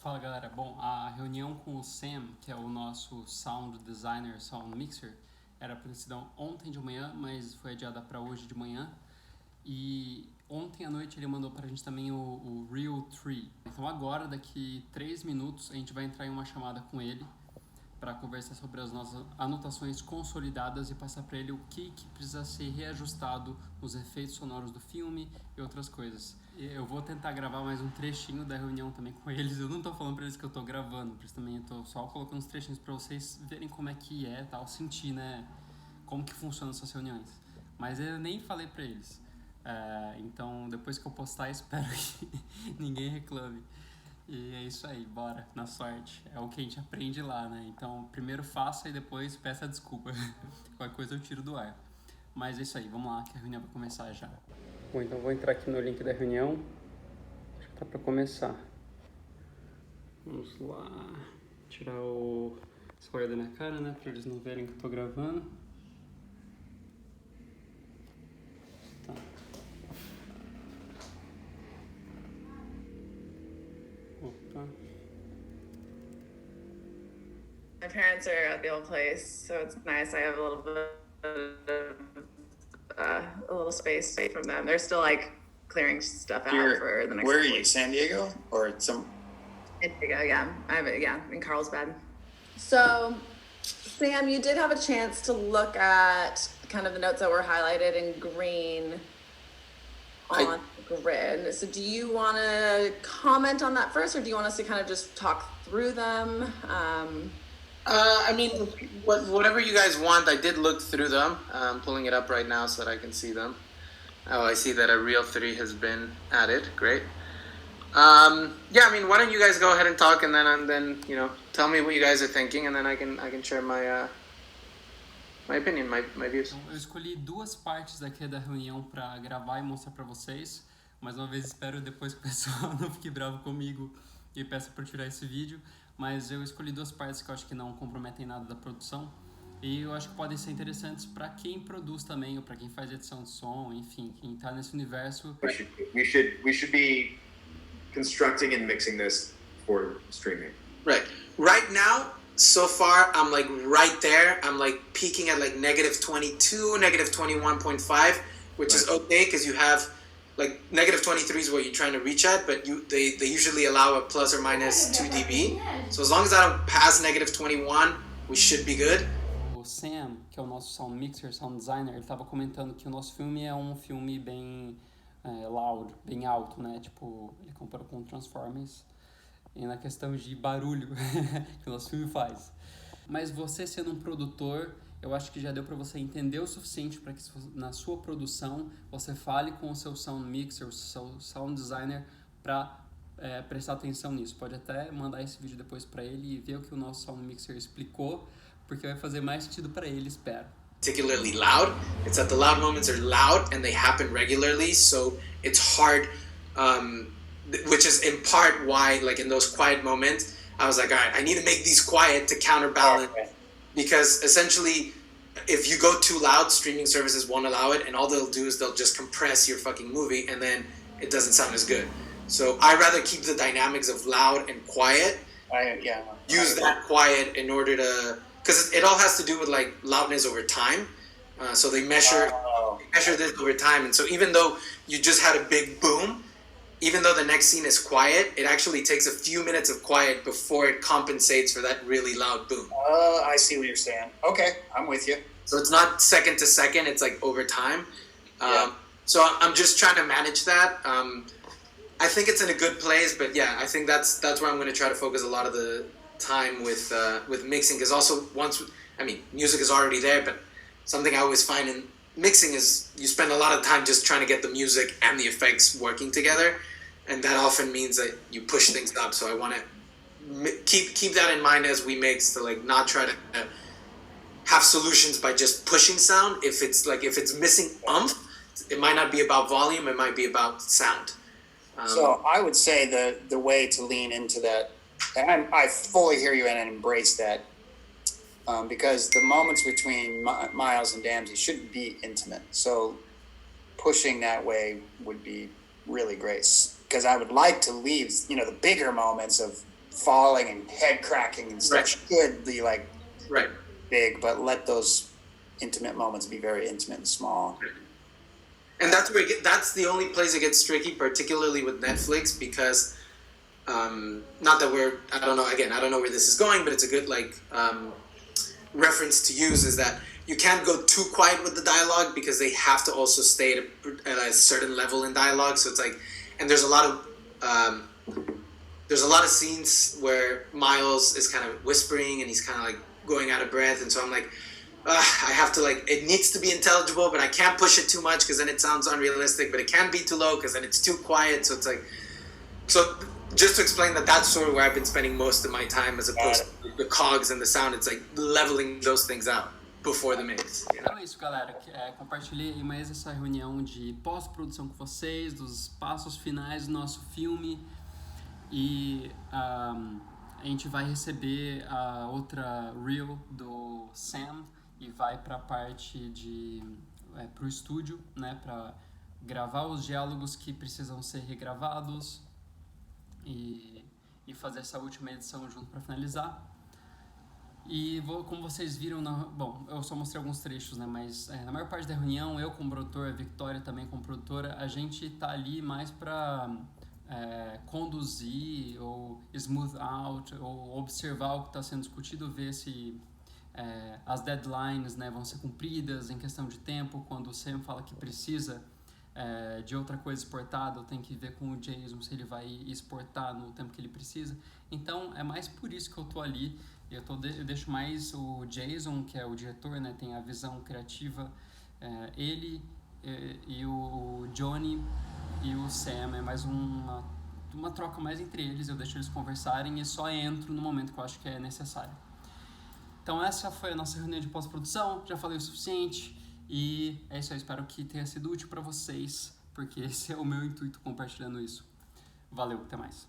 Fala galera, bom, a reunião com o Sam, que é o nosso sound designer, sound mixer, era para ter sido ontem de manhã, mas foi adiada para hoje de manhã. E ontem à noite ele mandou pra gente também o Real 3. Então agora, daqui 3 minutos, a gente vai entrar em uma chamada com ele para conversar sobre as nossas anotações consolidadas e passar para ele o que precisa ser reajustado nos efeitos sonoros do filme e outras coisas. Eu vou tentar gravar mais um trechinho da reunião também com eles. Eu não tô falando para eles que eu tô gravando, por isso também eu tô só colocando uns trechinhos para vocês verem como é que é, tal, sentir, né, como que funcionam essas reuniões. Mas eu nem falei para eles. Então depois que eu postar, espero que ninguém reclame. E é isso aí, bora, na sorte. É o que a gente aprende lá, né? Então primeiro faça e depois peça desculpa. Qualquer coisa eu tiro do ar. Mas é isso aí, vamos lá que a reunião vai começar já. Bom, então vou entrar aqui no link da reunião. Acho que tá pra começar. Vamos lá. Tirar o spoiler da minha cara, né? Pra eles não verem que eu tô gravando. Tá. Opa. My parents are at the old place, so it's nice. I have a little bit a little space from them. They're still like clearing stuff out for the next. Where are you? San Diego or some? San Diego, yeah. In Carlsbad. So, Sam, you did have a chance to look at kind of the notes that were highlighted in green on the grid. So do you want to comment on that first, or do you want us to kind of just talk through them? I mean, whatever you guys want. I did look through them. I'm pulling it up right now so that I can see them. Oh, I see that a Real 3 has been added. Great. Yeah, I mean, why don't you guys go ahead and talk, and then tell me what you guys are thinking, and then I can share my opinion, my views. Então, eu escolhi duas partes aqui da reunião para gravar e mostrar para vocês. Mais uma vez, espero depois que o pessoal não fique bravo comigo e peça para tirar esse vídeo. Mas eu escolhi duas partes que eu acho que não comprometem nada da produção. E eu acho que podem ser interessantes para quem produz também, ou para quem faz edição de som, enfim, quem está nesse universo. We should be constructing and mixing this for streaming. Right now, so far, I'm like right there. I'm like peaking at like -22, -21.5, which is okay because you have like -23 is what you're trying to reach at, but they usually allow a plus or minus 2 dB. So as long as I don't pass -21, we should be good. O Sam, que é o nosso sound mixer, sound designer, ele estava comentando que o nosso filme é um filme bem loud, bem alto, né? Tipo, ele comparou com Transformers e na questão de barulho que o nosso filme faz. Mas você sendo um produtor, eu acho que já deu para você entender o suficiente para que na sua produção você fale com o seu sound mixer, o seu sound designer para prestar atenção nisso. Pode até mandar esse vídeo depois para ele e ver o que o nosso sound mixer explicou, porque vai fazer mais sentido para ele, espero. Particularly loud. It's that the loud moments are loud and they happen regularly, so it's hard, which is in part why, like in those quiet moments, I was like, all right, I need to make these quiet to counterbalance, because essentially, if you go too loud, streaming services won't allow it, and all they'll do is they'll just compress your fucking movie, and then it doesn't sound as good. So I rather keep the dynamics of loud and quiet. Use that quiet in order to, because it all has to do with like loudness over time. So they measure this over time, and so even though you just had a big boom, even though the next scene is quiet, it actually takes a few minutes of quiet before it compensates for that really loud boom. I see what you're saying. Okay, I'm with you. So it's not second to second, it's like over time. So I'm just trying to manage that. I think it's in a good place, but yeah, I think that's where I'm going to try to focus a lot of the time with mixing, because also music is already there, but something I always find in mixing is you spend a lot of time just trying to get the music and the effects working together, and that often means that you push things up. So I want to keep that in mind as we mix, to like not try to have solutions by just pushing sound. If it's missing oomph, it might not be about volume, it might be about sound. So I would say the way to lean into that, and I fully hear you and embrace that, because the moments between Miles and Damsey shouldn't be intimate. So pushing that way would be really great, because I would like to leave, the bigger moments of falling and head cracking and stuff should be like big, but let those intimate moments be very intimate and small. And that's the only place it gets tricky, particularly with Netflix, because not that I don't know where this is going, but it's a good reference to use, is that you can't go too quiet with the dialogue because they have to also stay at a certain level in dialogue. So it's like, and there's a lot of scenes where Miles is kind of whispering and he's kind of like going out of breath, and so I'm like, I have to it needs to be intelligible, but I can't push it too much because then it sounds unrealistic, but it can't be too low because then it's too quiet. So it's like, so just to explain that's sort of where I've been spending most of my time, as opposed to the cogs and the sound. It's like leveling those things out before the mix. You know? Então é isso, galera. Compartilhei mais essa reunião de pós-produção com vocês, dos passos finais do nosso filme, e a gente vai receber a outra reel do Sam e vai para a parte para o estúdio, né, para gravar os diálogos que precisam ser regravados e fazer essa última edição junto para finalizar. E como vocês viram, bom, eu só mostrei alguns trechos, né, mas na maior parte da reunião, eu como produtor, a Victoria também como produtora, a gente tá ali mais para conduzir ou smooth out ou observar o que está sendo discutido, ver se as deadlines, né, vão ser cumpridas em questão de tempo. Quando o Sam fala que precisa de outra coisa exportada, eu tenho que ver com o Jason se ele vai exportar no tempo que ele precisa. Então é mais por isso que eu tô ali. Eu deixo mais o Jason, que é o diretor, né, tem a visão criativa, ele e o Johnny e o Sam, é mais uma troca mais entre eles. Eu deixo eles conversarem e só entro no momento que eu acho que é necessário. Então essa foi a nossa reunião de pós-produção, já falei o suficiente e é isso aí, espero que tenha sido útil para vocês, porque esse é o meu intuito compartilhando isso. Valeu, até mais.